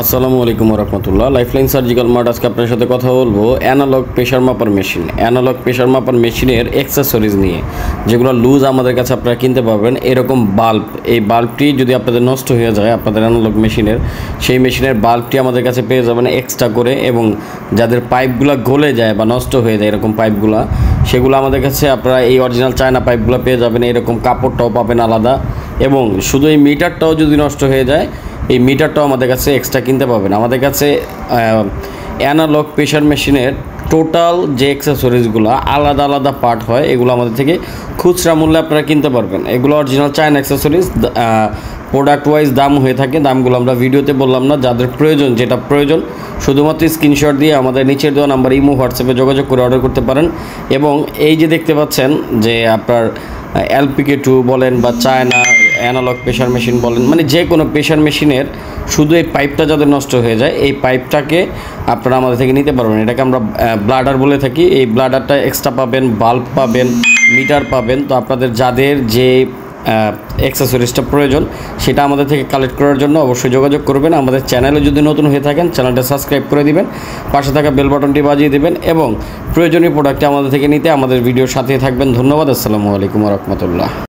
আসসালামু আলাইকুম রহমতুল্লাহ। Lifeline surgical mart আজকে আপনার সাথে কথা বলবো অ্যানালগ প্রেশার মাপার মেশিন, অ্যানালগ প্রেশার মাপার মেশিনের অ্যাক্সেসরিজ নিয়ে, যেগুলো লুজ আমাদের কাছে আপনারা কিনতে পারবেন। এরকম বাল্ব, এই বাল্বটি যদি আপনাদের নষ্ট হয়ে যায় আপনাদের অ্যানালগ মেশিনের, সেই মেশিনের বাল্বটি আমাদের কাছে পেয়ে যাবেন এক্সট্রা করে। এবং যাদের পাইপগুলো গলে যায় বা নষ্ট হয়ে যায় এরকম পাইপগুলো, সেগুলো আমাদের কাছে আপনারা এই অরিজিনাল চায়না পাইপগুলো পেয়ে যাবেন। এরকম কাপড়টাও পাবেন আলাদা, এবং শুধু এই মিটারটাও যদি নষ্ট হয়ে যায় এই মিটারটাও আমাদের কাছে এক্সট্রা কিনতে পাবেন। আমাদের কাছে অ্যানালগ প্রেশার মেশিনের টোটাল যে অ্যাক্সেসরিজগুলো আলাদা আলাদা পার্ট হয়, এগুলো আমাদের থেকে খুচরা মূল্যে আপনারা কিনতে পারবেন। এগুলো original China accessories, product wise দাম হয়ে থাকে। দামগুলো আমরা ভিডিওতে বললাম না। যাদের প্রয়োজন, যেটা প্রয়োজন শুধুমাত্র স্ক্রিনশট দিয়ে আমাদের নিচের দেওয়া নাম্বার ইমো হোয়াটসঅ্যাপে যোগাযোগ করে অর্ডার করতে পারেন। এবং এই যে দেখতে পাচ্ছেন যে আপনার LPK2 বলেন বা চায়না অ্যানালগ প্রেশার মেশিন বলেন, মানে যে কোনো প্রেশার মেশিনের শুধু এই পাইপটা যাদের নষ্ট হয়ে যায় এই পাইপটাকে আপনারা আমাদের থেকে নিতে পারবেন। এটাকে আমরা ব্লাডার বলে থাকি। এই ব্লাডারটা এক্সট্রা পাবেন, বাল্ব পাবেন, মিটার পাবেন। তো আপনাদের যাদের যে অ্যাক্সেসরিজটা প্রয়োজন সেটা আমাদের থেকে কালেক্ট করার জন্য অবশ্যই যোগাযোগ করবেন। আমাদের চ্যানেলে যদি নতুন হয়ে থাকেন চ্যানেলটা সাবস্ক্রাইব করে দিবেন, পাশে থাকা বেল বাটনটি বাজিয়ে দেবেন, এবং প্রয়োজনীয় প্রোডাক্টটি আমাদের থেকে নিতে আমাদের ভিডিওর সাথেই থাকবেন। ধন্যবাদ। আসসালামু আলাইকুম রহমতুল্লাহ।